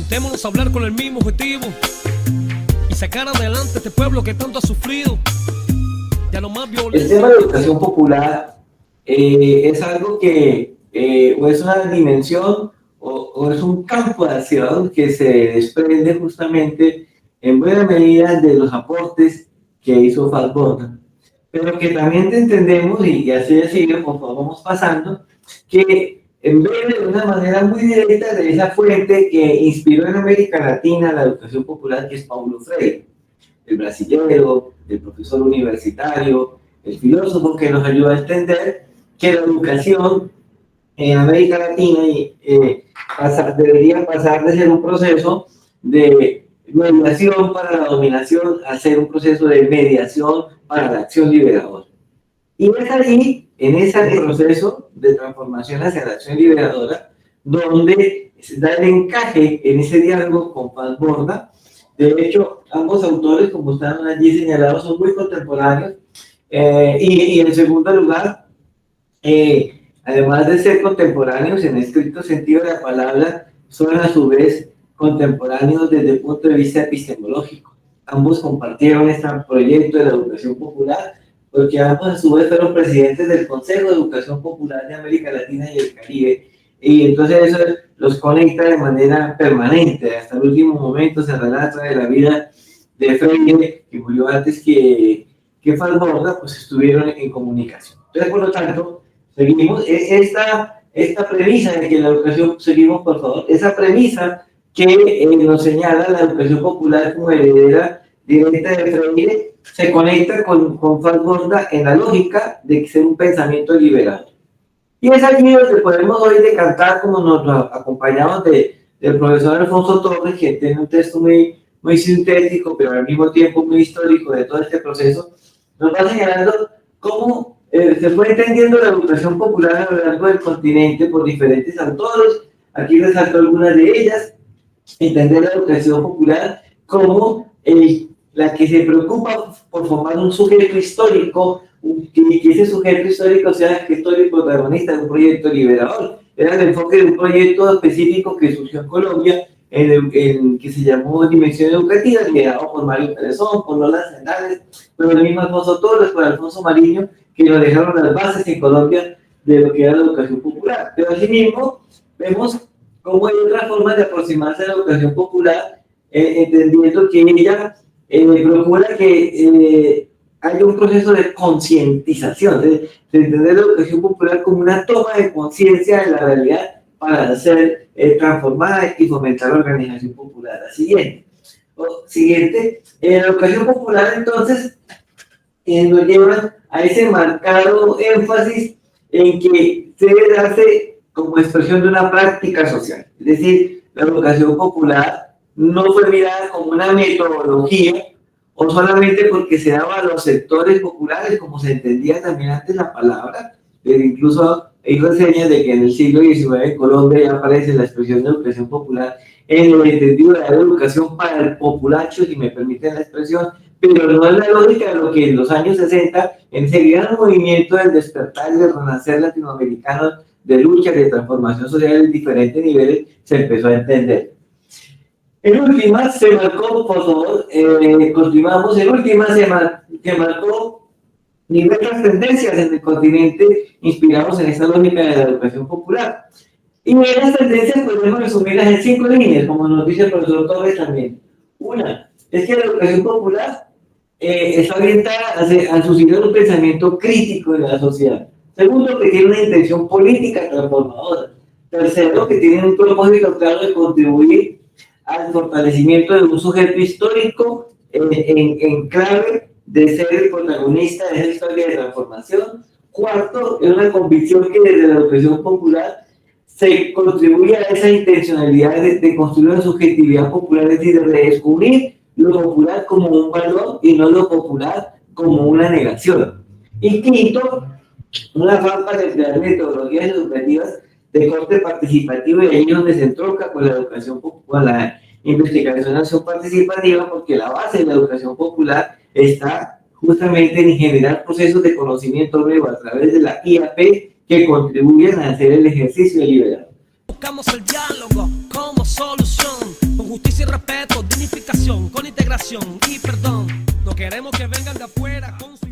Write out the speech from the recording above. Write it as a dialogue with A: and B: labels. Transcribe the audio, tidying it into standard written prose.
A: Juntémonos a hablar con el mismo objetivo y sacar adelante este pueblo que tanto ha sufrido. Ya no más violencia.
B: El tema de la educación popular es algo que o es una dimensión o es un campo de acción que se desprende justamente en buena medida de los aportes que hizo Falborda, pero que también entendemos, y así sigue, por favor, vamos pasando, que en vez de una manera muy directa de esa fuente que inspiró en América Latina la educación popular, que es Paulo Freire, el brasilero, el profesor universitario, el filósofo que nos ayuda a entender que la educación en América Latina debería pasar de ser un proceso de mediación para la dominación a ser un proceso de mediación para la acción liberadora. Y es ahí, en ese proceso de transformación hacia la acción liberadora, donde se da el encaje en ese diálogo con Falborda. De hecho, ambos autores, como están allí señalados, son muy contemporáneos. Y en segundo lugar, además de ser contemporáneos en estricto sentido de la palabra, son a su vez contemporáneos desde el punto de vista epistemológico. Ambos compartieron este proyecto de la educación popular, porque ambos a su vez fueron presidentes del Consejo de Educación Popular de América Latina y el Caribe, y entonces eso los conecta de manera permanente. Hasta el último momento se relata de la vida de Freire, que murió antes que Falborda, pues estuvieron en comunicación. Entonces, por lo tanto, seguimos esta premisa de que la educación, seguimos por favor, esa premisa que nos señala la educación popular como heredera directa de Freire, se conecta con Falborda en la lógica de ser un pensamiento liberal. Y es allí donde podemos hoy decantar, como nos acompañamos del profesor Alfonso Torres, que tiene un texto muy sintético, pero al mismo tiempo muy histórico de todo este proceso, nos va señalando cómo se fue entendiendo la educación popular a lo largo del continente por diferentes autores. Aquí resalto algunas de ellas. Entender la educación popular como la que se preocupa por formar un sujeto histórico, que ese sujeto histórico sea el gestor y protagonista de un proyecto liberador. Era el enfoque de un proyecto específico que surgió en Colombia, que se llamó Dimensión Educativa, liderado por Mario Pérezón, por Lola Sendales, por el mismo Alfonso Torres, por Alfonso Mariño, que nos dejaron las bases en Colombia de lo que era la educación popular. Pero asimismo, vemos cómo hay otras formas de aproximarse a la educación popular, entendiendo que ella procura que haya un proceso de concientización, de entender la educación popular como una toma de conciencia de la realidad para ser transformada y fomentar la organización popular. La siguiente, la educación popular entonces nos lleva a ese marcado énfasis en que se debe darse como expresión de una práctica social. Es decir, la educación popular no fue mirada como una metodología o solamente porque se daba a los sectores populares, como se entendía también antes la palabra, pero incluso hay reseñas de que en el siglo XIX en Colombia ya aparece la expresión de educación popular en el entendido de la educación para el populacho, si me permiten la expresión, pero no es la lógica de lo que en los años 60, en ese gran movimiento del despertar y del renacer latinoamericano de lucha, de transformación social en diferentes niveles, se empezó a entender. En última, se marcó, por favor, continuamos, en última se marcó diversas tendencias en el continente inspirados en esta lógica de la educación popular. Y esas tendencias podemos resumirlas en 5 líneas, como nos dice el profesor Torres también. Una, es que la educación popular está orientada a suscitar un pensamiento crítico en la sociedad. Segundo, que tiene una intención política transformadora. Tercero, que tiene un propósito claro de contribuir al fortalecimiento de un sujeto histórico en clave de ser el protagonista de esa historia de transformación. Cuarto, es una convicción que desde la educación popular se contribuye a esa intencionalidad de construir una subjetividad popular, es decir, de redescubrir lo popular como un valor y no lo popular como una negación. Y quinto, una falta de emplear metodologías educativas de corte participativo, y ahí es donde se entronca con la educación, con la investigación participativa, porque la base de la educación popular está justamente en generar procesos de conocimiento nuevo a través de la IAP que contribuyen a hacer el ejercicio liberal.
A: Buscamos el diálogo como solución. justicia y respeto, dignificación, con integración y perdón. No queremos que vengan de afuera con su